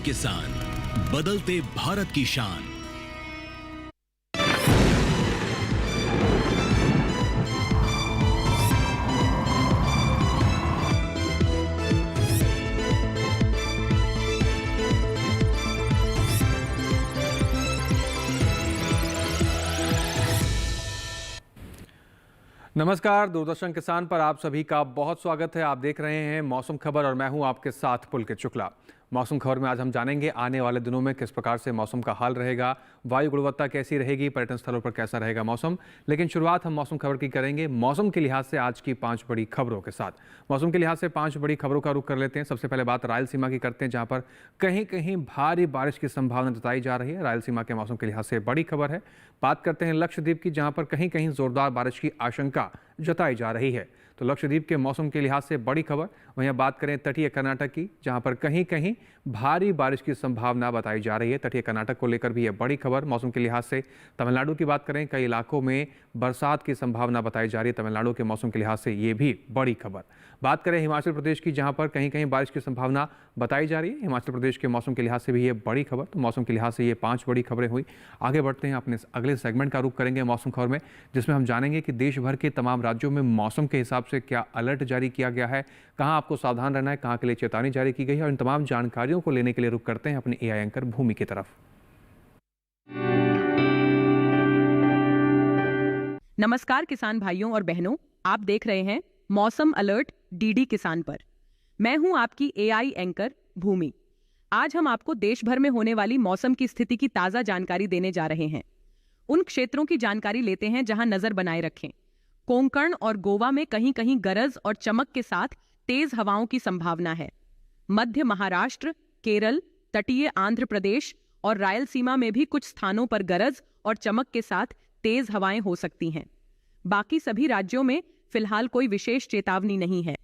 किसान, बदलते भारत की शान। नमस्कार, दूरदर्शन किसान पर आप सभी का बहुत स्वागत है। आप देख रहे हैं मौसम खबर और मैं हूं आपके साथ पुलकित शुक्ला। मौसम खबर में आज हम जानेंगे आने वाले दिनों में किस प्रकार से मौसम का हाल रहेगा, वायु गुणवत्ता कैसी रहेगी, पर्यटन स्थलों पर कैसा रहेगा मौसम। लेकिन शुरुआत हम मौसम खबर की करेंगे मौसम के लिहाज से आज की 5 बड़ी खबरों के साथ। मौसम के लिहाज से 5 बड़ी खबरों का रुख कर लेते हैं। सबसे पहले बात रायलसीमा की करते हैं, जहां पर कहीं कहीं भारी बारिश की संभावना जताई जा रही है। रायलसीमा के मौसम के लिहाज से बड़ी खबर है। बात करते हैं लक्षद्वीप की, जहां पर कहीं कहीं जोरदार बारिश की आशंका जताई जा रही है। तो लक्षद्वीप के मौसम के लिहाज से बड़ी खबर। वहीं बात करें तटीय कर्नाटक की, जहां पर कहीं कहीं भारी बारिश की संभावना बताई जा रही है। तटीय कर्नाटक को लेकर भी यह बड़ी खबर। मौसम के लिहाज से तमिलनाडु की बात करें, कई इलाकों में बरसात की संभावना बताई जा रही है। तमिलनाडु के मौसम के लिहाज से ये भी बड़ी खबर। बात करें हिमाचल प्रदेश की, जहां पर कहीं कहीं बारिश की संभावना बताई जा रही है। हिमाचल प्रदेश के मौसम के लिहाज से भी ये बड़ी खबर। तो मौसम के लिहाज से ये 5 बड़ी खबरें हुई। आगे बढ़ते हैं, अपने अगले सेगमेंट का रुख करेंगे मौसम खबर में, जिसमें हम जानेंगे कि देश भर के तमाम राज्यों में मौसम के हिसाब से क्या अलर्ट जारी किया गया है, कहां आपको सावधान रहना है, कहां के लिए चेतावनी जारी की गई है। और इन तमाम जानकारियों को लेने के लिए रुख करते हैं अपने एआई एंकर भूमि की तरफ। नमस्कार किसान भाइयों और बहनों, आप देख रहे हैं मौसम अलर्ट डीडी किसान पर। मैं हूं आपकी एआई एंकर भूमि। आज हम आपको देश भर में होने वाली मौसम की स्थिति की ताजा जानकारी देने जा रहे हैं। उन क्षेत्रों की जानकारी लेते हैं जहां नजर बनाए रखें। कोंकण और गोवा में कहीं कहीं गरज और चमक के साथ तेज हवाओं की संभावना है। मध्य महाराष्ट्र, केरल, तटीय आंध्र प्रदेश और रायलसीमा में भी कुछ स्थानों पर गरज और चमक के साथ तेज हवाएं हो सकती हैं। बाकी सभी राज्यों में फिलहाल कोई विशेष चेतावनी नहीं है।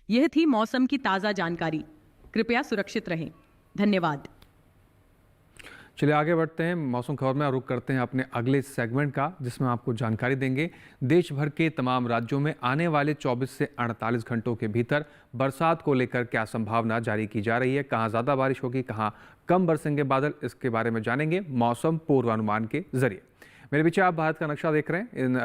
यह थी मौसम की ताजा जानकारी। कृपया सुरक्षित रहें। धन्यवाद। चलिए आगे बढ़ते हैं मौसम खबर में और रुख करते हैं अपने अगले सेगमेंट का, जिसमें आपको जानकारी देंगे देश भर के तमाम राज्यों में आने वाले 24 से 48 घंटों के भीतर बरसात को लेकर क्या संभावना जारी की जा रही है, कहां ज़्यादा बारिश होगी, कहां कम बरसेंगे बादल। इसके बारे में जानेंगे मौसम पूर्वानुमान के जरिए। मेरे पीछे आप भारत का नक्शा देख रहे हैं। इन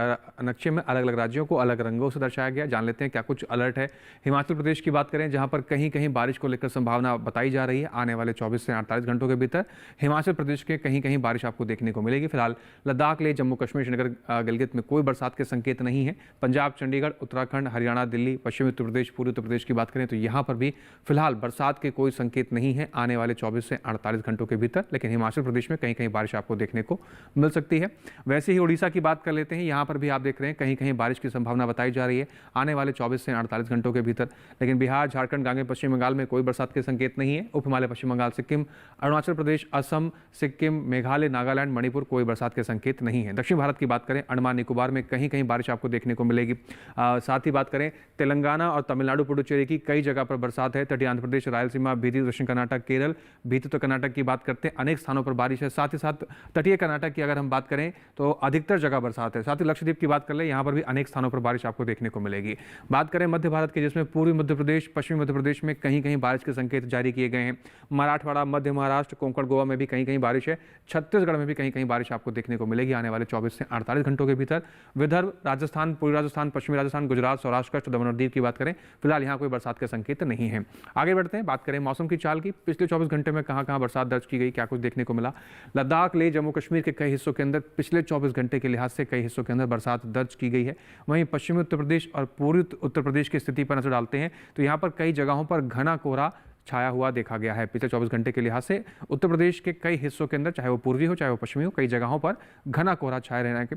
नक्शे में अलग अलग राज्यों को अलग रंगों से दर्शाया गया। जान लेते हैं क्या कुछ अलर्ट है। हिमाचल प्रदेश की बात करें, जहां पर कहीं कहीं बारिश को लेकर संभावना बताई जा रही है। आने वाले 24 से 48 घंटों के भीतर हिमाचल प्रदेश के कहीं कहीं बारिश आपको देखने को मिलेगी। फिलहाल लद्दाख, लेह, जम्मू कश्मीर, श्रीनगर, गिलगित में कोई बरसात के संकेत नहीं है। पंजाब, चंडीगढ़, उत्तराखंड, हरियाणा, दिल्ली, पश्चिमी उत्तर प्रदेश, पूर्वी उत्तर प्रदेश की बात करें तो यहाँ पर भी फिलहाल बरसात के कोई संकेत नहीं है आने वाले 24 से 48 घंटों के भीतर। लेकिन हिमाचल प्रदेश में कहीं कहीं बारिश आपको देखने को मिल सकती है। वैसे ही उड़ीसा की बात कर लेते हैं। यहां पर भी आप देख रहे हैं कहीं कहीं बारिश की संभावना बताई जा रही है आने वाले 24 से 48 घंटों के भीतर। लेकिन बिहार, झारखंड, गांगे पश्चिम बंगाल में कोई बरसात के संकेत नहीं है। उप हिमालय पश्चिम बंगाल, सिक्किम, अरुणाचल प्रदेश, असम, सिक्किम, मेघालय, नागालैंड, मणिपुर कोई बरसात के संकेत नहीं है। दक्षिण भारत की बात करें, अंडमान निकोबार में कहीं कहीं बारिश आपको देखने को मिलेगी। साथ ही बात करें तेलंगाना और तमिलनाडु, पुडुचेरी की कई जगह पर बरसात है। तटीय आंध्र प्रदेश, रायलसीमा, भीति दक्षिण कर्नाटक, केरल, भीति उत्तर कर्नाटक की बात करते हैं, अनेक स्थानों पर बारिश है। साथ ही साथ तटीय कर्नाटक की अगर हम बात करें तो अधिकतर जगह बरसात है। साथ ही लक्षद्वीप की बात कर ले, यहाँ पर भी अनेक स्थानों पर बारिश आपको देखने को मिलेगी। बात करें मध्य भारत की, जिसमें पूर्वी मध्य प्रदेश, पश्चिमी मध्य प्रदेश में कहीं कहीं बारिश के संकेत जारी किए गए हैं। मराठवाड़ा, मध्य महाराष्ट्र, कोंकण, गोवा में भी कहीं कहीं बारिश है। छत्तीसगढ़ में भी कहीं कहीं बारिश आपको देखने को मिलेगी आने वाले 24 से 48 घंटों के भीतर। विदर्भ, राजस्थान, पूर्वी राजस्थान, पश्चिमी राजस्थान, गुजरात, सौराष्ट्र, कच्छ, दमन और दीव की बात करें, फिलहाल यहाँ कोई बरसात के संकेत नहीं है। आगे बढ़ते हैं, बात करें मौसम की चाल की। पिछले 24 घंटे में कहाँ कहाँ बरसात दर्ज की गई, क्या कुछ देखने को मिला। लद्दाख, लेह, जम्मू कश्मीर के कई हिस्सों के अंदर पिछले 24 घंटे के लिहाज से कई हिस्सों के अंदर बरसात दर्ज की गई है। वहीं पश्चिमी उत्तर प्रदेश और पूर्वी उत्तर प्रदेश की स्थिति पर नजर डालते हैं तो यहाँ पर कई जगहों पर घना कोहरा छाया हुआ देखा गया है। पिछले 24 घंटे के लिहाज से उत्तर प्रदेश के कई हिस्सों के अंदर, चाहे वो पूर्वी हो चाहे वो पश्चिमी हो, कई जगहों पर घना कोहरा छाए रहने की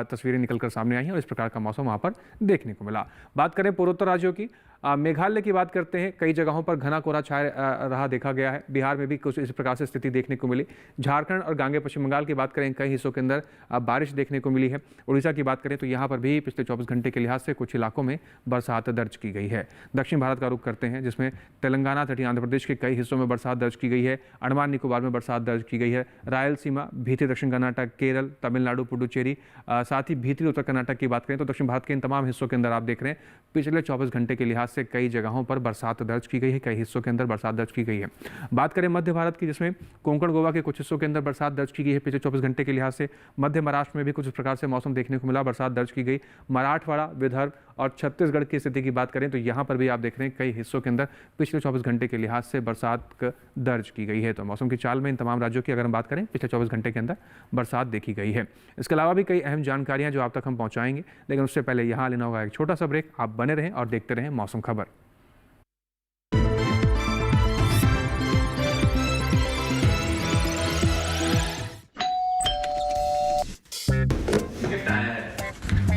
तस्वीरें निकलकर सामने आई हैं और इस प्रकार का मौसम वहाँ पर देखने को मिला। बात करें पूर्वोत्तर राज्यों की, मेघालय की बात करते हैं, कई जगहों पर घना कोहरा छाए रहा देखा गया है। बिहार में भी कुछ इस प्रकार से स्थिति देखने को मिली। झारखंड और गांगे पश्चिम बंगाल की बात करें, कई हिस्सों के अंदर बारिश देखने को मिली है। उड़ीसा की बात करें तो यहाँ पर भी पिछले 24 घंटे के लिहाज से कुछ इलाकों में बरसात दर्ज की गई है। दक्षिण भारत का रुख करते हैं, जिसमें तेलंगाना, तटीय आंध्र प्रदेश के कई हिस्सों में बरसात दर्ज की गई है। अंडमान निकोबार में बरसात दर्ज की गई है। रायलसीमा, भीति दक्षिण कर्नाटक, केरल, तमिलनाडु, पुडुचेरी, साथ ही भीति उत्तर कर्नाटक की बात करें तो दक्षिण भारत के इन तमाम हिस्सों के अंदर आप देख रहे हैं पिछले 24 घंटे के लिहाज से कई जगहों पर बरसात दर्ज की गई है, कई हिस्सों के अंदर बरसात दर्ज की गई है। बात करें मध्य भारत की, जिसमें कोंकण गोवा के कुछ हिस्सों के अंदर बरसात दर्ज की गई है पिछले 24 घंटे के लिहाज से। मध्य महाराष्ट्र में भी कुछ इस प्रकार से मौसम देखने को मिला, बरसात दर्ज की गई। मराठवाड़ा, विदर्भ और छत्तीसगढ़ की स्थिति की बात करें तो यहाँ पर भी आप देख रहे हैं कई हिस्सों के अंदर पिछले 24 घंटे के लिहाज से बरसात दर्ज की गई है। तो मौसम की चाल में इन तमाम राज्यों की अगर हम बात करें पिछले 24 घंटे के अंदर बरसात देखी गई है। इसके अलावा भी कई अहम जानकारियां जो आप तक हम पहुंचाएंगे, लेकिन उससे पहले यहाँ लेना होगा एक छोटा सा ब्रेक। आप बने रहें और देखते रहें मौसम खबर।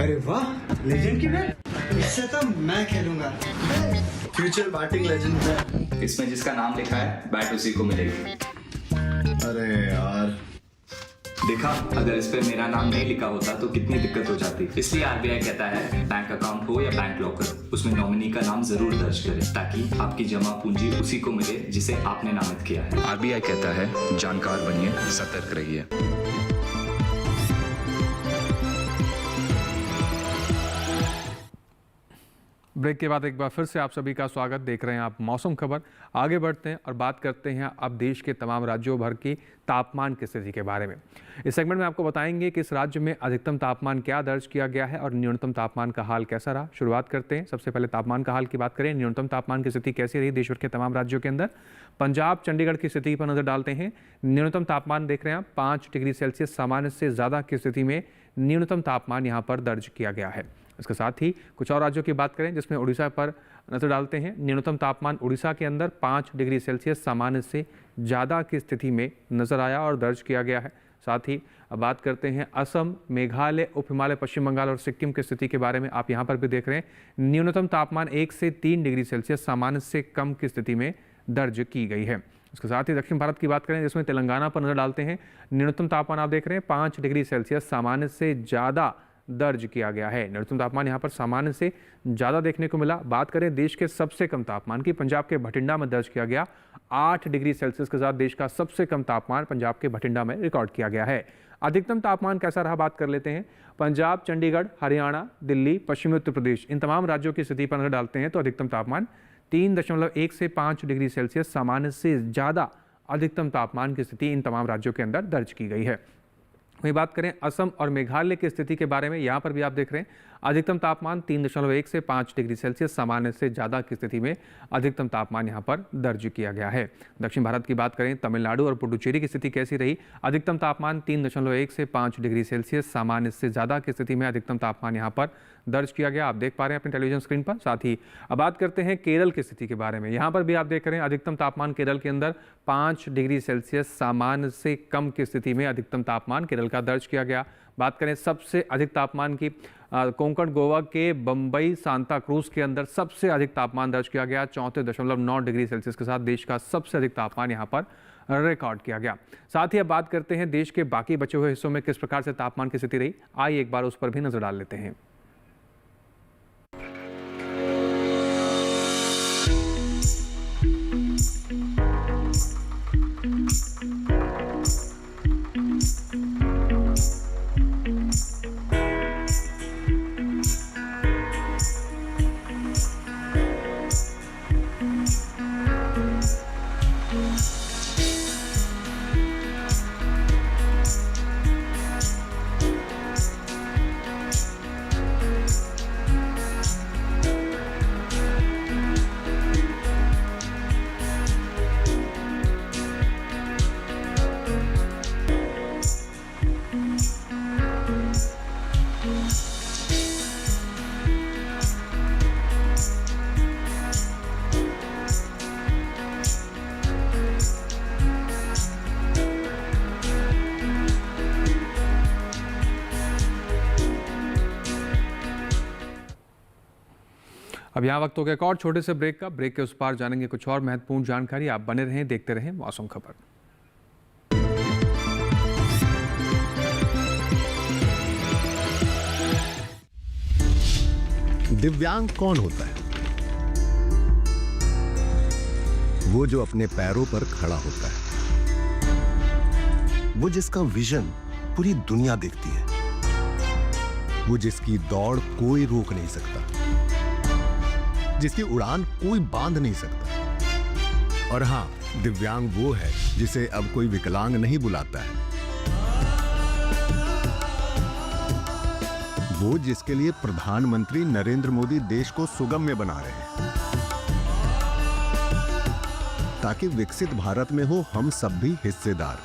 अरे वाह, लेजेंड की बैट। इससे तो मैं खेलूंगा। फ्यूचर बैटिंग लेजेंड है। इसमें जिसका नाम लिखा है बैट उसी को मिलेगी। अरे यार, देखा, अगर इस पे मेरा नाम नहीं लिखा होता तो कितनी दिक्कत हो जाती। इसलिए आरबीआई कहता है बैंक अकाउंट हो या बैंक लॉकर, उसमें नॉमिनी का नाम जरूर दर्ज करें ताकि आपकी जमा पूंजी उसी को मिले जिसे आपने नामित किया है। आरबीआई कहता है जानकार बनिए, सतर्क रहिए। ब्रेक के बाद एक बार फिर से आप सभी का स्वागत। देख रहे हैं आप मौसम खबर। आगे बढ़ते हैं और बात करते हैं अब देश के तमाम राज्यों भर की तापमान की स्थिति के बारे में। इस सेगमेंट में आपको बताएंगे कि इस राज्य में अधिकतम तापमान क्या दर्ज किया गया है और न्यूनतम तापमान का हाल कैसा रहा। शुरुआत करते हैं, सबसे पहले तापमान का हाल की बात करें। न्यूनतम तापमान की स्थिति कैसी रही देश भर के तमाम राज्यों के अंदर। पंजाब, चंडीगढ़ की स्थिति पर नजर डालते हैं। न्यूनतम तापमान देख रहे हैं आप 5 डिग्री सेल्सियस सामान्य से ज़्यादा की स्थिति में न्यूनतम तापमान यहाँ पर दर्ज किया गया है। इसके साथ ही कुछ और राज्यों की बात करें, जिसमें उड़ीसा पर नजर डालते हैं। न्यूनतम तापमान उड़ीसा के अंदर 5 डिग्री सेल्सियस सामान्य से ज़्यादा की स्थिति में नजर आया और दर्ज किया गया है। साथ ही अब बात करते हैं असम, मेघालय, उप हिमालय, पश्चिम बंगाल और सिक्किम की स्थिति के बारे में। आप यहाँ पर भी देख रहे हैं न्यूनतम तापमान 1 से 3 डिग्री सेल्सियस सामान्य से कम की स्थिति में दर्ज की गई है। इसके साथ ही दक्षिण भारत की बात करें, जिसमें तेलंगाना पर नजर डालते हैं। न्यूनतम तापमान आप देख रहे हैं 5 डिग्री सेल्सियस सामान्य से ज़्यादा दर्ज किया गया है। न्यूनतम तापमान यहाँ पर सामान्य से ज़्यादा देखने को मिला। बात करें देश के सबसे कम तापमान की, पंजाब के भटिंडा में दर्ज किया गया 8 डिग्री सेल्सियस के साथ देश का सबसे कम तापमान पंजाब के भटिंडा में रिकॉर्ड किया गया है। अधिकतम तापमान कैसा रहा बात कर लेते हैं। पंजाब, चंडीगढ़, हरियाणा, दिल्ली, पश्चिमी उत्तर प्रदेश, इन तमाम राज्यों की स्थिति पर नजर डालते हैं तो अधिकतम तापमान 3.1 से 5 डिग्री सेल्सियस सामान्य से ज़्यादा अधिकतम तापमान की स्थिति इन तमाम राज्यों के अंदर दर्ज की गई है। वहीं बात करें असम और मेघालय की स्थिति के बारे में, यहाँ पर भी आप देख रहे हैं अधिकतम तापमान 3.1 से 5 डिग्री सेल्सियस सामान्य से ज़्यादा की स्थिति में अधिकतम तापमान यहाँ पर दर्ज किया गया है। दक्षिण भारत की बात करें, तमिलनाडु और पुडुचेरी की स्थिति कैसी रही। अधिकतम तापमान 3.1 से 5 डिग्री सेल्सियस सामान्य से ज़्यादा की स्थिति में अधिकतम तापमान यहाँ पर दर्ज किया गया, आप देख पा रहे हैं अपने टेलीविजन स्क्रीन पर। साथ ही अब बात करते हैं केरल की स्थिति के बारे में। यहाँ पर भी आप देख रहे हैं अधिकतम तापमान केरल के अंदर 5 डिग्री सेल्सियस सामान्य से कम की स्थिति में अधिकतम तापमान केरल का दर्ज किया गया। बात करें सबसे अधिक तापमान की, कोंकण गोवा के बम्बई सांता क्रूज के अंदर सबसे अधिक तापमान दर्ज किया गया 34.9 डिग्री सेल्सियस के साथ देश का सबसे अधिक तापमान यहाँ पर रिकॉर्ड किया गया। साथ ही अब बात करते हैं देश के बाकी बचे हुए हिस्सों में किस प्रकार से तापमान की स्थिति रही। आइए एक बार उस पर भी नजर डाल लेते हैं। अब यहाँ वक्त हो गया एक और छोटे से ब्रेक का। ब्रेक के उस पार जानेंगे कुछ और महत्वपूर्ण जानकारी। आप बने रहें, देखते रहें मौसम खबर। दिव्यांग कौन होता है? वो जो अपने पैरों पर खड़ा होता है, वो जिसका विजन पूरी दुनिया देखती है, वो जिसकी दौड़ कोई रोक नहीं सकता, जिसकी उड़ान कोई बांध नहीं सकता। और हाँ, दिव्यांग वो है जिसे अब कोई विकलांग नहीं बुलाता है, वो जिसके लिए प्रधानमंत्री नरेंद्र मोदी देश को सुगम्य बना रहे हैं, ताकि विकसित भारत में हो हम सब भी हिस्सेदार।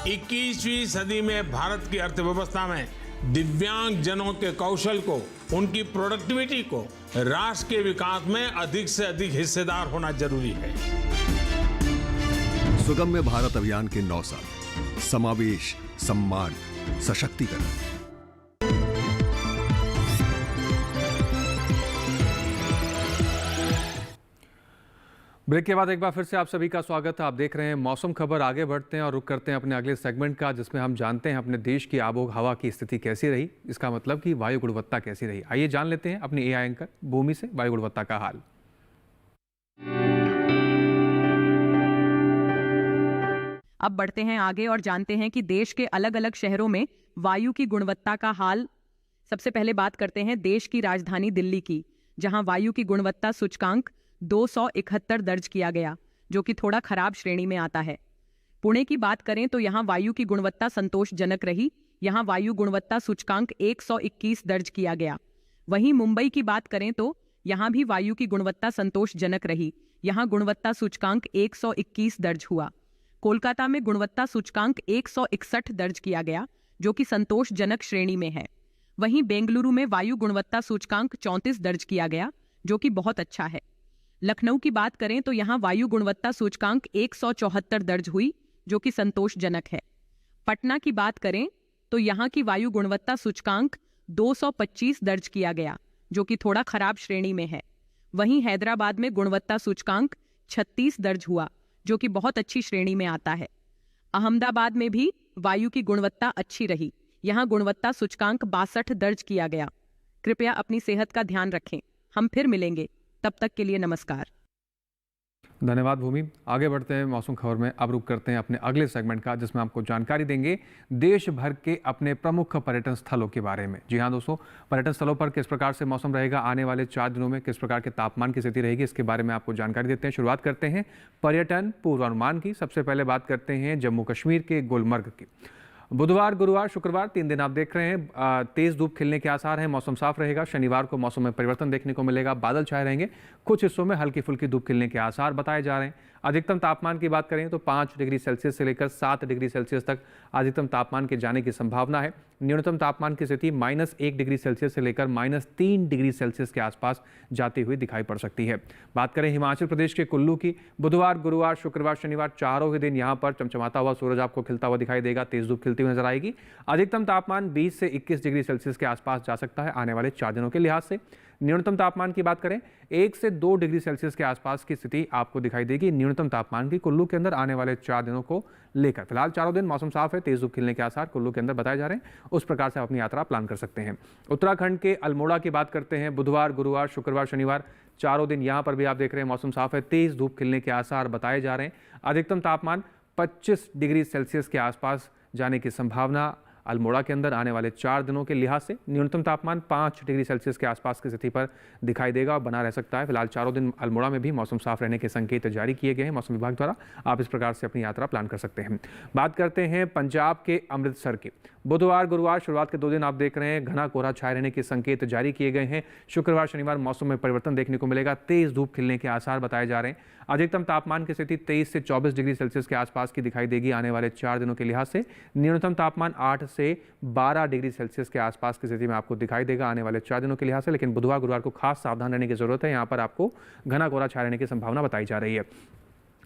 21वीं सदी में भारत की अर्थव्यवस्था में दिव्यांग जनों के कौशल को, उनकी प्रोडक्टिविटी को राष्ट्र के विकास में अधिक से अधिक हिस्सेदार होना जरूरी है। सुगम्य भारत अभियान के 9 साल, समावेश, सम्मान, सशक्तिकरण। ब्रेक के बाद एक बार फिर से आप सभी का स्वागत है। आप देख रहे हैं मौसम खबर। आगे बढ़ते हैं और रुक करते हैं अपने अगले सेगमेंट का, जिसमें हम जानते हैं अपने देश की आबो हवा की स्थिति कैसी रही, इसका मतलब कि वायु गुणवत्ता कैसी रही। आइए जान लेते हैं अपनी एआई एंकर भूमि से वायु गुणवत्ता का हाल। अब बढ़ते हैं आगे और जानते हैं कि देश के अलग अलग शहरों में वायु की गुणवत्ता का हाल। सबसे पहले बात करते हैं देश की राजधानी दिल्ली की, जहां वायु की गुणवत्ता सूचकांक 271 दर्ज किया गया, जो कि थोड़ा खराब श्रेणी में आता है। पुणे की बात करें तो यहाँ वायु की गुणवत्ता संतोषजनक रही। यहाँ वायु गुणवत्ता सूचकांक 121 दर्ज किया गया। वहीं मुंबई की बात करें तो यहाँ भी वायु की गुणवत्ता संतोषजनक रही। यहाँ गुणवत्ता सूचकांक 121 दर्ज हुआ। कोलकाता में गुणवत्ता सूचकांक 161 दर्ज किया गया, जो कि संतोषजनक श्रेणी में है। वहीं बेंगलुरु में वायु गुणवत्ता सूचकांक 34 दर्ज किया गया, जो कि बहुत अच्छा है। लखनऊ की बात करें तो यहाँ वायु गुणवत्ता सूचकांक 174 दर्ज हुई, जो कि संतोषजनक है। पटना की बात करें तो यहाँ की वायु गुणवत्ता सूचकांक 225 दर्ज किया गया, जो कि थोड़ा खराब श्रेणी में है। वहीं हैदराबाद में गुणवत्ता सूचकांक 36 दर्ज हुआ, जो कि बहुत अच्छी श्रेणी में आता है। अहमदाबाद में भी वायु की गुणवत्ता अच्छी रही। यहाँ गुणवत्ता सूचकांक 62 दर्ज किया गया। कृपया अपनी सेहत का ध्यान रखें। हम फिर मिलेंगे, तब तक के लिए नमस्कार। धन्यवाद भूमि। आगे बढ़ते हैं मौसम खबर में। अब रुक करते हैं अपने अगले सेगमेंट का, जिसमें आपको जानकारी देंगे देश भर के अपने प्रमुख पर्यटन स्थलों के बारे में। जी हाँ दोस्तों, पर्यटन स्थलों पर किस प्रकार से मौसम रहेगा, आने वाले 4 दिनों में किस प्रकार के तापमान की स्थिति रहेगी, इसके बारे में आपको जानकारी देते हैं। शुरुआत करते हैं पर्यटन पूर्वानुमान की। सबसे पहले बात करते हैं जम्मू कश्मीर के गुलमर्ग की। बुधवार, गुरुवार, शुक्रवार 3 दिन आप देख रहे हैं तेज धूप खिलने के आसार हैं। मौसम साफ रहेगा। शनिवार को मौसम में परिवर्तन देखने को मिलेगा। बादल छाए रहेंगे। कुछ हिस्सों में हल्की फुल्की धूप खिलने के आसार बताए जा रहे हैं। अधिकतम तापमान की बात करें तो 5 डिग्री सेल्सियस से लेकर 7 डिग्री सेल्सियस तक अधिकतम तापमान के जाने की संभावना है। न्यूनतम तापमान की स्थिति -1 डिग्री सेल्सियस से लेकर -3 डिग्री सेल्सियस के आसपास जाती हुई दिखाई पड़ सकती है। बात करें हिमाचल प्रदेश के कुल्लू की, बुधवार, गुरुवार, शुक्रवार, शनिवार चारों ही दिन यहाँ पर चमचमाता हुआ सूरज आपको खिलता हुआ दिखाई देगा। तेज धूप खिलती हुई नजर आएगी। अधिकतम तापमान 20 से 21 डिग्री सेल्सियस के आसपास जा सकता है आने वाले 4 दिनों के लिहाज से। न्यूनतम तापमान की बात करें 1 से 2 डिग्री सेल्सियस के आसपास की स्थिति आपको दिखाई देगी न्यूनतम तापमान की कुल्लू के अंदर आने वाले 4 दिनों को लेकर। फिलहाल चारों दिन मौसम साफ है। तेज धूप खिलने के आसार कुल्लू के अंदर बताए जा रहे हैं। उस प्रकार से आप अपनी यात्रा प्लान कर सकते हैं। उत्तराखंड के अल्मोड़ा की बात करते हैं। बुधवार, गुरुवार, शुक्रवार, शनिवार चारों दिन यहाँ पर भी आप देख रहे हैं मौसम साफ है। तेज धूप खिलने के आसार बताए जा रहे हैं। अधिकतम तापमान 25 डिग्री सेल्सियस के आसपास जाने की संभावना अल्मोड़ा के अंदर आने वाले 4 दिनों के लिहाज से। न्यूनतम तापमान 5 डिग्री सेल्सियस के आसपास की स्थिति पर दिखाई देगा और बना रह सकता है। फिलहाल चारों दिन अल्मोड़ा में भी मौसम साफ रहने के संकेत जारी किए गए हैं मौसम विभाग द्वारा। आप इस प्रकार से अपनी यात्रा प्लान कर सकते हैं। बात करते हैं पंजाब के अमृतसर की। बुधवार, गुरुवार शुरुआत के 2 दिन आप देख रहे हैं घना कोहरा छाए रहने के संकेत जारी किए गए हैं। शुक्रवार, शनिवार मौसम में परिवर्तन देखने को मिलेगा। तेज धूप खिलने के आसार बताए जा रहे हैं। अधिकतम तापमान की स्थिति 23 से 24 डिग्री सेल्सियस के आसपास की दिखाई देगी आने वाले 4 दिनों के लिहाज से। न्यूनतम तापमान 8 से 12 डिग्री सेल्सियस के आसपास की स्थिति में आपको दिखाई देगा आने वाले 4 दिनों के लिहाज से। लेकिन बुधवार, गुरुवार को खास सावधान रहने की जरूरत है। यहाँ पर आपको घना कोहरा छाए रहने की संभावना बताई जा रही है।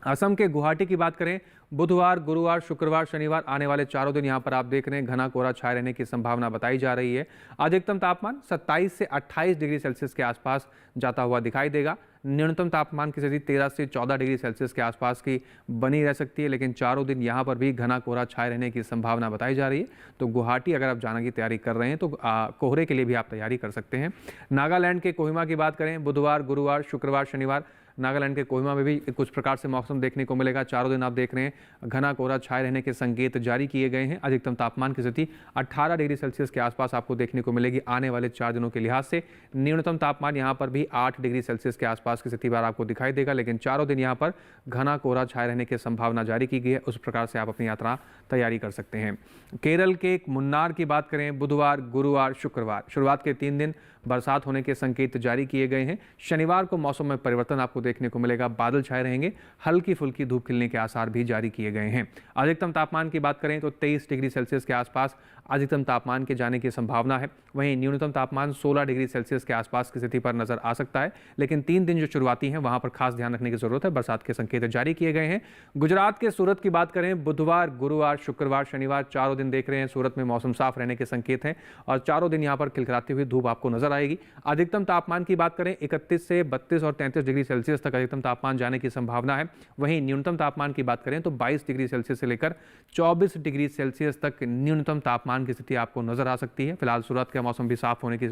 असम के गुवाहाटी की बात करें, बुधवार, गुरुवार, शुक्रवार, शनिवार आने वाले चारों दिन यहाँ पर आप देख रहे हैं घना कोहरा छाए रहने की संभावना बताई जा रही है। अधिकतम तापमान 27 से 28 डिग्री सेल्सियस के आसपास जाता हुआ दिखाई देगा। न्यूनतम तापमान की स्थिति 13 से 14 डिग्री सेल्सियस के आसपास की बनी रह सकती है। लेकिन चारों दिन यहाँ पर भी घना कोहरा छाए रहने की संभावना बताई जा रही है। तो गुवाहाटी अगर आप जाने की तैयारी कर रहे हैं तो कोहरे के लिए भी आप तैयारी कर सकते हैं। नागालैंड के कोहिमा की बात करें, बुधवार, गुरुवार, शुक्रवार, शनिवार नागालैंड के कोहिमा में भी कुछ प्रकार से मौसम देखने को मिलेगा। चारों दिन आप देख रहे हैं घना कोहरा छाए रहने के संकेत जारी किए गए हैं। अधिकतम तापमान की स्थिति 18 डिग्री सेल्सियस के आसपास आपको देखने को मिलेगी आने वाले 4 दिनों के लिहाज से। न्यूनतम तापमान यहाँ पर भी 8 डिग्री सेल्सियस के आसपास की स्थिति बार आपको दिखाई देगा, लेकिन चारों दिन यहाँ पर घना कोहरा छाए रहने की संभावना जारी की गई है। उस प्रकार से आप अपनी यात्रा तैयारी कर सकते हैं। केरल के मुन्नार की बात करें, बुधवार, गुरुवार, शुक्रवार शुरुआत के 3 दिन बरसात होने के संकेत जारी किए गए हैं। शनिवार को मौसम में परिवर्तन आपको देखने को मिलेगा, बादल छाए रहेंगे, हल्की फुल्की धूप खिलने के आसार भी जारी किए गए हैं। अधिकतम तापमान की बात करें तो 23 डिग्री सेल्सियस के आसपास अधिकतम तापमान के जाने की संभावना है। वहीं न्यूनतम तापमान 16 डिग्री सेल्सियस के आसपास की स्थिति पर नजर आ सकता है, लेकिन 3 दिन जो शुरुआती हैं वहां पर खास ध्यान रखने की जरूरत है। बरसात के संकेत जारी किए गए हैं। गुजरात के सूरत की बात करें, बुधवार, गुरुवार, शुक्रवार, शनिवार चारों दिन देख रहे हैं सूरत में मौसम साफ रहने के संकेत हैं और चारों दिन यहां पर खिलखिलाती हुई धूप आपको नजर आएगी। अधिकतम तापमान की बात करें 31 से 32 और 33 डिग्री सेल्सियस तक अधिकतम तापमान जाने की संभावना है। वहीं न्यूनतम तापमान की बात करें तो 22 डिग्री सेल्सियस से लेकर 24 डिग्री सेल्सियस तक न्यूनतम तापमान की स्थिति आपको नजर आ सकती है। फिलहाल सूरत का मौसम भी साफ होने की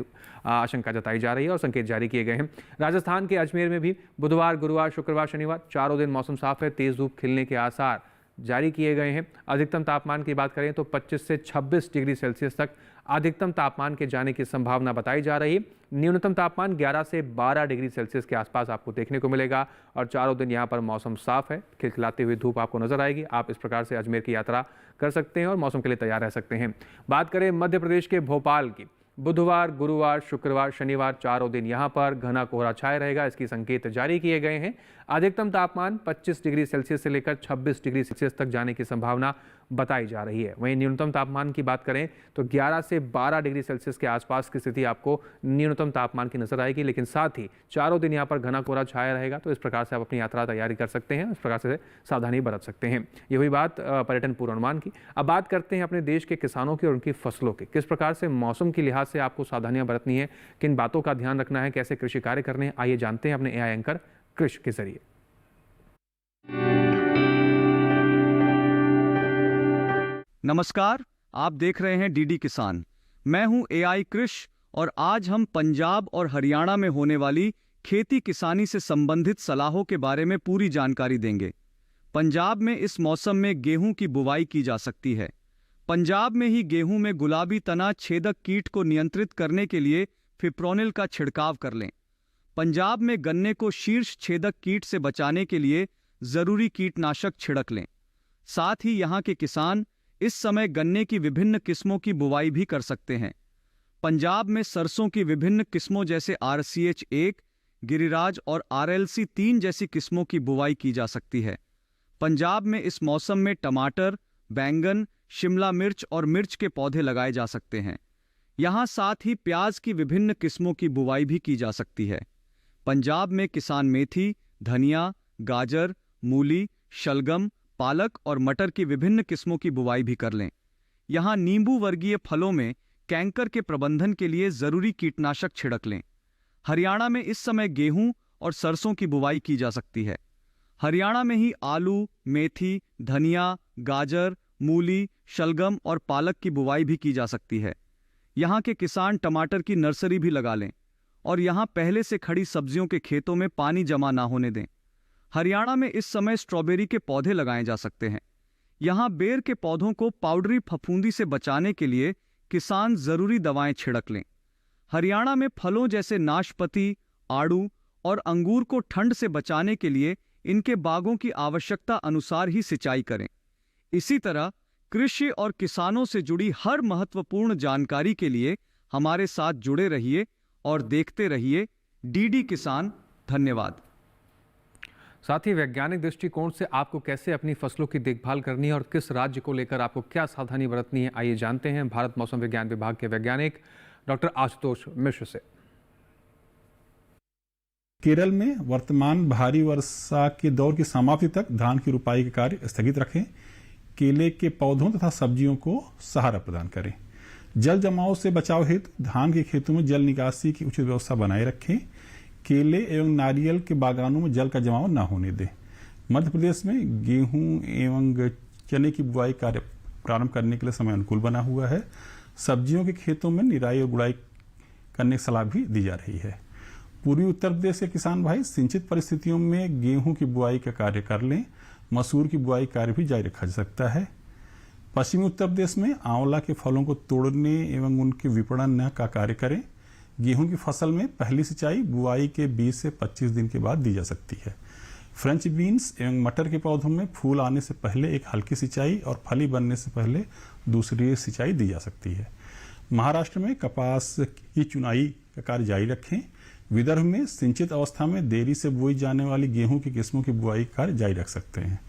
आशंका जताई जा रही है और संकेत जारी किए गए हैं। राजस्थान के अजमेर में भी बुधवार, गुरुवार, शुक्रवार, शनिवार चारों दिन मौसम साफ है, तेज धूप खिलने के आसार जारी किए गए हैं। अधिकतम तापमान की बात करें तो 25 से 26 डिग्री सेल्सियस तक अधिकतम तापमान के जाने की संभावना बताई जा रही है। न्यूनतम तापमान 11 से 12 डिग्री सेल्सियस के आसपास आपको देखने को मिलेगा और चारों दिन यहां पर मौसम साफ है, खिलखिलाती हुई धूप आपको नजर आएगी। आप इस प्रकार से अजमेर की यात्रा कर सकते हैं और मौसम के लिए तैयार रह सकते हैं। बात करें मध्य प्रदेश के भोपाल की, बुधवार, गुरुवार, शुक्रवार, शनिवार चारों दिन यहां पर घना कोहरा छाए रहेगा, इसकी संकेत जारी किए गए हैं। अधिकतम तापमान 25 डिग्री सेल्सियस से लेकर 26 डिग्री सेल्सियस तक जाने की संभावना बताई जा रही है। वहीं न्यूनतम तापमान की बात करें तो 11 से 12 डिग्री सेल्सियस के आसपास की स्थिति आपको न्यूनतम तापमान की नजर आएगी, लेकिन साथ ही चारों दिन यहाँ पर घना कोहरा छाया रहेगा। तो इस प्रकार से आप अपनी यात्रा तैयारी कर सकते हैं, इस प्रकार से सावधानी बरत सकते हैं। ये हुई बात पर्यटन पूर्वानुमान की। अब बात करते हैं अपने देश के किसानों की और उनकी फसलों की। किस प्रकार से मौसम के लिहाज से आपको सावधानियां बरतनी है, किन बातों का ध्यान रखना है, कैसे कृषि कार्य करने हैं, आइए जानते हैं अपने AI एंकर कृष के जरिए। नमस्कार, आप देख रहे हैं डीडी किसान। मैं हूं AI कृष और आज हम पंजाब और हरियाणा में होने वाली खेती किसानी से संबंधित सलाहों के बारे में पूरी जानकारी देंगे। पंजाब में इस मौसम में गेहूं की बुवाई की जा सकती है। पंजाब में ही गेहूं में गुलाबी तना छेदक कीट को नियंत्रित करने के लिए फिप्रोनिल का छिड़काव कर लें। पंजाब में गन्ने को शीर्ष छेदक कीट से बचाने के लिए जरूरी कीटनाशक छिड़क लें। साथ ही यहां के किसान इस समय गन्ने की विभिन्न किस्मों की बुवाई भी कर सकते हैं। पंजाब में सरसों की विभिन्न किस्मों जैसे RCH 1, गिरिराज और RLC 3 जैसी किस्मों की बुवाई की जा सकती है। पंजाब में इस मौसम में टमाटर, बैंगन, शिमला मिर्च और मिर्च के पौधे लगाए जा सकते हैं। यहाँ साथ ही प्याज की विभिन्न किस्मों की बुवाई भी की जा सकती है। पंजाब में किसान मेथी, धनिया, गाजर, मूली, शलगम, पालक और मटर की विभिन्न किस्मों की बुवाई भी कर लें। यहाँ नींबू वर्गीय फलों में कैंकर के प्रबंधन के लिए जरूरी कीटनाशक छिड़क लें। हरियाणा में इस समय गेहूं और सरसों की बुवाई की जा सकती है। हरियाणा में ही आलू, मेथी, धनिया, गाजर, मूली, शलगम और पालक की बुवाई भी की जा सकती है। यहाँ के किसान टमाटर की नर्सरी भी लगा लें और यहाँ पहले से खड़ी सब्जियों के खेतों में पानी जमा ना होने दें। हरियाणा में इस समय स्ट्रॉबेरी के पौधे लगाए जा सकते हैं। यहाँ बेर के पौधों को पाउडरी फफूंदी से बचाने के लिए किसान जरूरी दवाएं छिड़क लें। हरियाणा में फलों जैसे नाशपाती, आड़ू और अंगूर को ठंड से बचाने के लिए इनके बागों की आवश्यकता अनुसार ही सिंचाई करें। इसी तरह कृषि और किसानों से जुड़ी हर महत्वपूर्ण जानकारी के लिए हमारे साथ जुड़े रहिए और देखते रहिए डीडी किसान। धन्यवाद। साथ ही वैज्ञानिक दृष्टिकोण से आपको कैसे अपनी फसलों की देखभाल करनी है और किस राज्य को लेकर आपको क्या सावधानी बरतनी है, आइए जानते हैं भारत मौसम विज्ञान विभाग के वैज्ञानिक डॉक्टर आशुतोष मिश्र से। केरल में वर्तमान भारी वर्षा के दौर की समाप्ति तक धान की रुपाई के कार्य स्थगित रखें। केले के पौधों तथा सब्जियों को सहारा प्रदान करें। जल जमाव से बचाव हेतु धान के खेतों में जल निकासी की उचित व्यवस्था बनाए रखें। केले एवं नारियल के बागानों में जल का जमाव न होने दें। मध्य प्रदेश में गेहूं एवं चने की बुआई कार्य प्रारंभ करने के लिए समय अनुकूल बना हुआ है। सब्जियों के खेतों में निराई और गुड़ाई करने की सलाह भी दी जा रही है। पूर्वी उत्तर प्रदेश के किसान भाई सिंचित परिस्थितियों में गेहूं की बुआई का कार्य कर लें। मसूर की बुआई कार्य भी जारी रखा जा सकता है। पश्चिमी उत्तर प्रदेश में आंवला के फलों को तोड़ने एवं उनके विपणन का कार्य करें। गेहूं की फसल में पहली सिंचाई बुआई के 20 से 25 दिन के बाद दी जा सकती है। फ्रेंच बीन्स एवं मटर के पौधों में फूल आने से पहले एक हल्की सिंचाई और फली बनने से पहले दूसरी सिंचाई दी जा सकती है। महाराष्ट्र में कपास की चुनाई का कार्य जारी रखें। विदर्भ में सिंचित अवस्था में देरी से बोई जाने वाली गेहूं की किस्मों की बुआई कार्य जारी रख सकते हैं।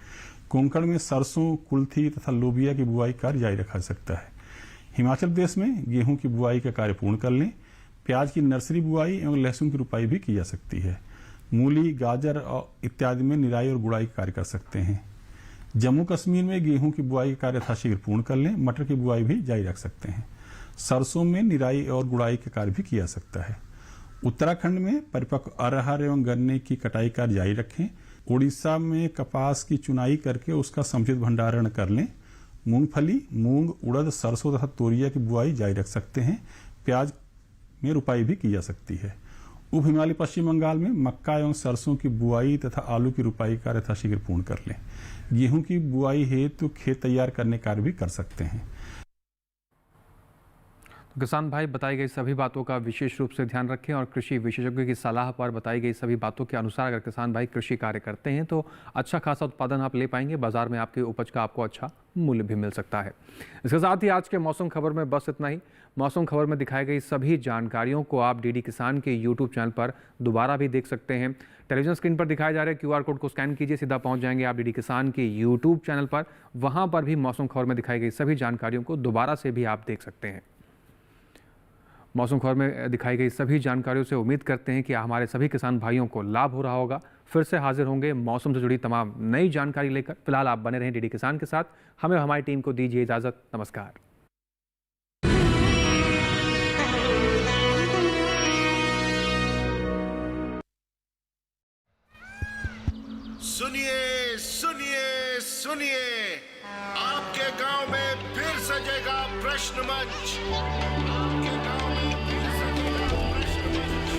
कोंकण में सरसों, कुल्थी तथा लोबिया की बुआई कार्य जारी रखा जा सकता है। हिमाचल प्रदेश में गेहूं की बुआई का कार्य पूर्ण कर लें। प्याज की नर्सरी बुआई एवं लहसुन की रुपाई भी की जा सकती है। मूली, गाजर इत्यादि में निराई और गुड़ाई कार्य कर सकते हैं। जम्मू कश्मीर में गेहूं की बुआई का कार्य यथाशीघ्र पूर्ण कर लें। मटर की बुआई भी जारी रख सकते हैं। सरसों में निराई और गुड़ाई का कार्य भी किया जा सकता है। उत्तराखंड में परिपक्व अरहर एवं गन्ने की कटाई कार्य जारी रखें। उड़ीसा में कपास की चुनाई करके उसका समुचित भंडारण कर लें। मूंगफली, मूंग, उड़द, सरसों तथा तोरिया की बुआई जारी रख सकते हैं। प्याज में रुपाई भी की जा सकती है। उप हिमालय पश्चिम बंगाल में मक्का एवं सरसों की बुआई तथा आलू की रुपाई कार्य यथाशीघ्र पूर्ण कर लें। गेहूं की बुआई हेतु खेत तैयार करने कार्य भी कर सकते हैं। किसान भाई बताई गई सभी बातों का विशेष रूप से ध्यान रखें और कृषि विशेषज्ञों की सलाह पर बताई गई सभी बातों के अनुसार अगर किसान भाई कृषि कार्य करते हैं तो अच्छा खासा उत्पादन आप ले पाएंगे। बाजार में आपकी उपज का आपको अच्छा मूल्य भी मिल सकता है। इसके साथ ही आज के मौसम खबर में बस इतना ही। मौसम खबर में दिखाई गई सभी जानकारियों को आप डीडी किसान के यूट्यूब चैनल पर दोबारा भी देख सकते हैं। टेलीविजन स्क्रीन पर दिखाए जा रहे QR कोड को स्कैन कीजिए, सीधा पहुंच जाएंगे आप डीडी किसान के यूट्यूब चैनल पर। वहां पर भी मौसम खबर में दिखाई गई सभी जानकारियों को दोबारा से भी आप देख सकते हैं। मौसम खबर में दिखाई गई सभी जानकारियों से उम्मीद करते हैं कि हमारे सभी किसान भाइयों को लाभ हो रहा होगा। फिर से हाजिर होंगे मौसम से जुड़ी तमाम नई जानकारी लेकर। फिलहाल आप बने रहें डीडी किसान के साथ। हमें हमारी टीम को दीजिए इजाजत। नमस्कार। सुनिए सुनिए सुनिए, आपके गांव में फिर सजेगा प्रश्न मंच। आपके गांव में फिर सजेगा प्रश्न मंच।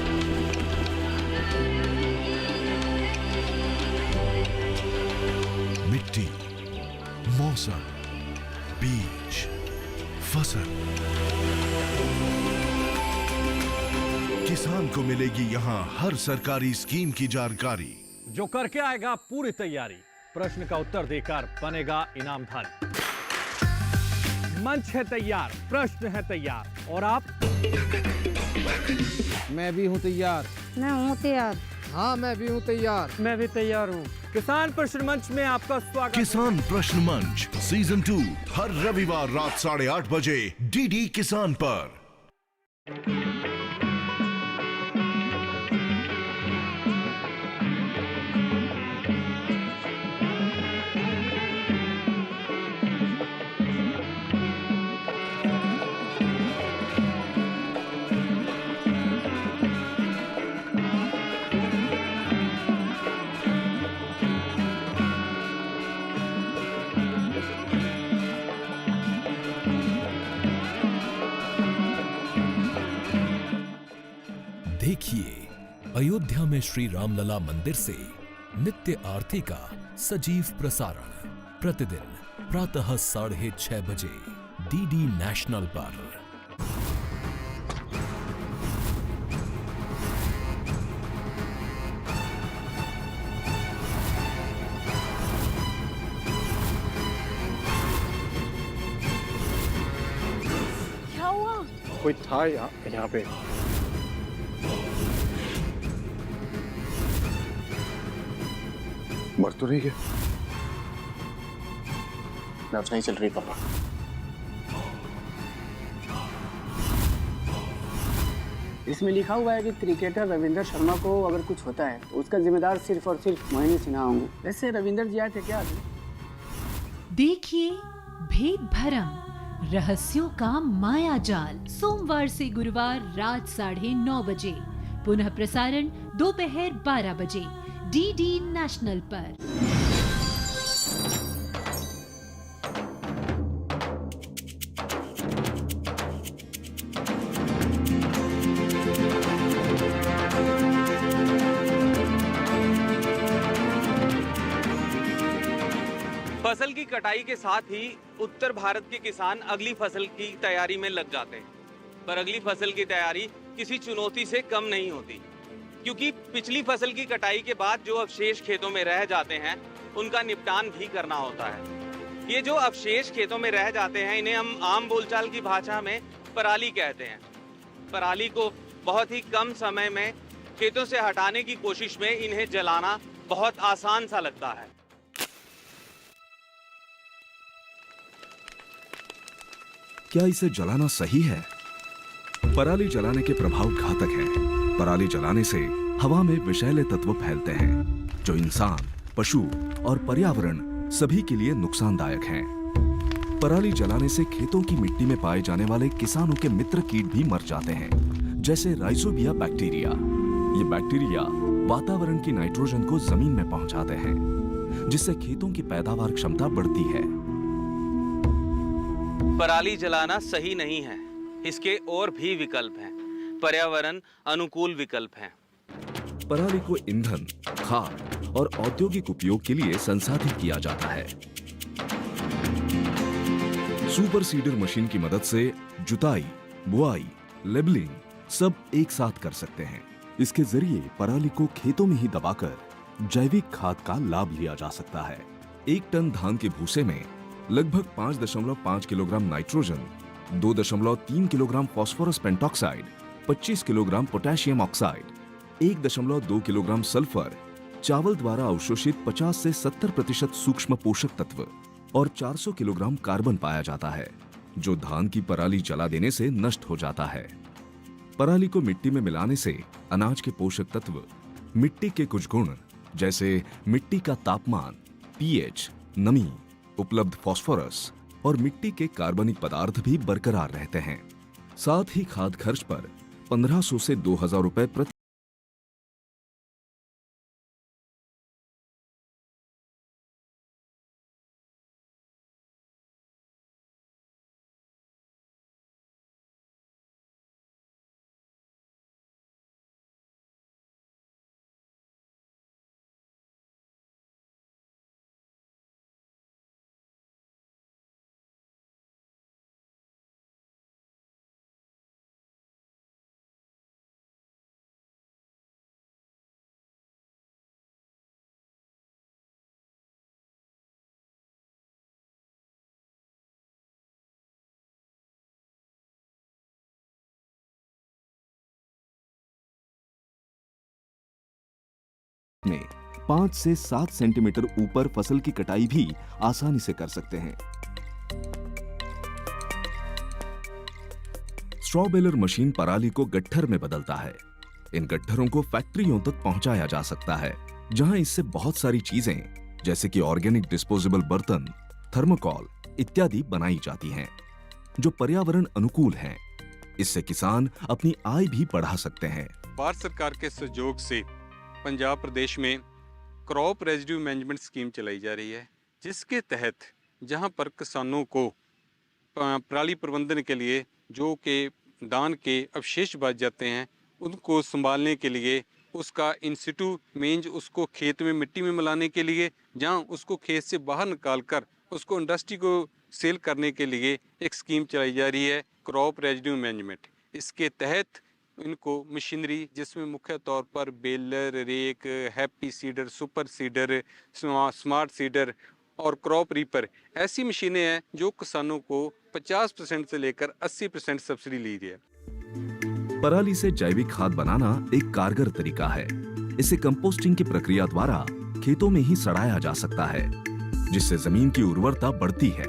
मिट्टी, मौसम, बीज, फसल, किसान को मिलेगी यहाँ हर सरकारी स्कीम की जानकारी। जो करके आएगा पूरी तैयारी, प्रश्न का उत्तर देकर बनेगा इनामधारी। मंच है तैयार, प्रश्न है तैयार, और आप? मैं भी हूँ तैयार। मैं हूँ तैयार। हाँ, मैं भी हूँ तैयार। मैं भी तैयार हूँ। किसान प्रश्न मंच में आपका स्वागत। किसान प्रश्न मंच सीजन 2 हर रविवार रात 8:30 बजे डीडी किसान पर। देखिए अयोध्या में श्री रामलला मंदिर से नित्य आरती का सजीव प्रसारण प्रतिदिन प्रातः 6:30 बजे डीडी नेशनल पर। क्या हुआ? कोई था यहाँ पे। मर तो नहीं गया? नब्ज नहीं चल रही पापा। इसमें लिखा हुआ है कि क्रिकेटर रविंद्र शर्मा को अगर कुछ होता है तो उसका जिम्मेदार सिर्फ और सिर्फ मोहिनी सिन्हा होंगे। वैसे रविंद्र जी आए थे क्या? देखिए भेद भरम, रहस्यों का माया जाल, सोमवार से गुरुवार रात 9:30 बजे, पुनः प्रसारण दोपहर 12 बजे डीडी नेशनल पर। फसल की कटाई के साथ ही उत्तर भारत के किसान अगली फसल की तैयारी में लग जाते हैं, पर अगली फसल की तैयारी किसी चुनौती से कम नहीं होती, क्योंकि पिछली फसल की कटाई के बाद जो अवशेष खेतों में रह जाते हैं उनका निपटान भी करना होता है। ये जो अवशेष खेतों में रह जाते हैं इन्हें हम आम बोलचाल की भाषा में पराली कहते हैं। पराली को बहुत ही कम समय में खेतों से हटाने की कोशिश में इन्हें जलाना बहुत आसान सा लगता है। क्या इसे जलाना सही है? पराली जलाने के प्रभाव घातक हैं। पराली जलाने से हवा में विषैले तत्व फैलते हैं जो इंसान, पशु और पर्यावरण सभी के लिए नुकसानदायक हैं। पराली जलाने से खेतों की मिट्टी में पाए जाने वाले किसानों के मित्र कीट भी मर जाते हैं, जैसे राइजोबिया बैक्टीरिया। ये बैक्टीरिया वातावरण की नाइट्रोजन को जमीन में पहुंचाते हैं, जिससे खेतों की पैदावार क्षमता बढ़ती है। पराली जलाना सही नहीं है। इसके और भी विकल्प हैं, पर्यावरण अनुकूल विकल्प हैं। पराली को ईंधन, खाद और औद्योगिक उपयोग के लिए संसाधित किया जाता है। सुपर सीडर मशीन की मदद से जुताई, बुआई, लेबलिंग सब एक साथ कर सकते हैं। इसके जरिए पराली को खेतों में ही दबाकर जैविक खाद का लाभ लिया जा सकता है। 1 टन धान के भूसे में लगभग 5.5 kilogram nitrogen, 2.3 kilogram phosphorus pentoxide, 25 kilogram potassium oxide, 1.2 kilogram sulphur, चावल द्वारा अवशोषित 50 से 70% सूक्ष्म पोषक तत्व और 400 किलोग्राम कार्बन पाया जाता है, जो धान की पराली जला देने से नष्ट हो जाता है। पराली को मिट्टी में मिलाने से अनाज के पोषक तत्व, मिट्टी के कुछ गुण जैसे मिट्टी का तापमान, पीएच, नमी, उपलब्ध फास्फोरस और मिट्टी के कार्बनिक पदार्थ भी बरकरार रहते हैं। साथ ही खाद खर्च पर 1500 से 2000 रुपए प्रति में 5 से 7 सेंटीमीटर ऊपर फसल की कटाई भी आसानी से कर सकते हैं। स्ट्रॉ बेलर मशीन पराली को गट्ठर में बदलता है। इन गट्ठरों को फैक्ट्रियों तक पहुंचाया जा सकता है, जहां इससे बहुत सारी चीजें जैसे कि ऑर्गेनिक डिस्पोजेबल बर्तन, थर्मोकॉल इत्यादि बनाई जाती हैं, जो पर्यावरण अनुकूल हैं। इससे किसान अपनी आय भी बढ़ा सकते हैं। भारत सरकार के सहयोग से पंजाब प्रदेश में क्रॉप रेजिड्यू मैनेजमेंट स्कीम चलाई जा रही है, जिसके तहत जहां पर किसानों को पराली प्रबंधन के लिए जो के धान के अवशेष बच जाते हैं उनको संभालने के लिए, उसका इन सिटू मींस उसको खेत में मिट्टी में मिलाने के लिए, जहां उसको खेत से बाहर निकालकर उसको इंडस्ट्री को सेल करने के लिए एक स्कीम चलाई जा रही है, क्रॉप रेजिड्यू मैनेजमेंट। इसके तहत इनको मशीनरी जिसमें मुख्य तौर पर baler, rake, happy seeder, super seeder, smart seeder और क्रॉप रीपर ऐसी मशीनें हैं जो किसानों को 50% से लेकर 80% सब्सिडी ली है। पराली से जैविक खाद बनाना एक कारगर तरीका है। इसे कंपोस्टिंग की प्रक्रिया द्वारा खेतों में ही सड़ाया जा सकता है, जिससे जमीन की उर्वरता बढ़ती है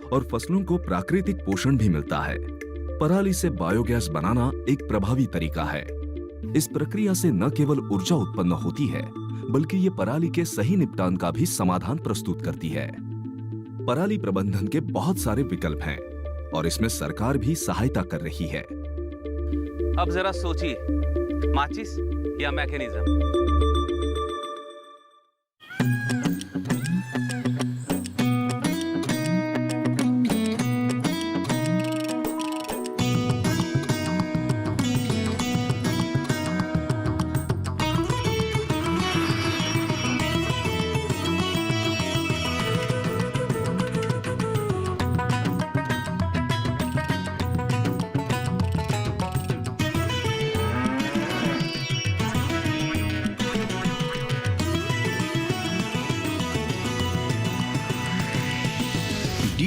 और फसलों को प्राकृतिक पोषण भी मिलता है। पराली से बायोगैस बनाना एक प्रभावी तरीका है। इस प्रक्रिया से न केवल ऊर्जा उत्पन्न होती है, बल्कि ये पराली के सही निपटान का भी समाधान प्रस्तुत करती है। पराली प्रबंधन के बहुत सारे विकल्प हैं और इसमें सरकार भी सहायता कर रही है। अब जरा सोचिए, माचिस या मैकेनिज्म?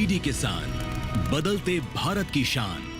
डीडी किसान, बदलते भारत की शान।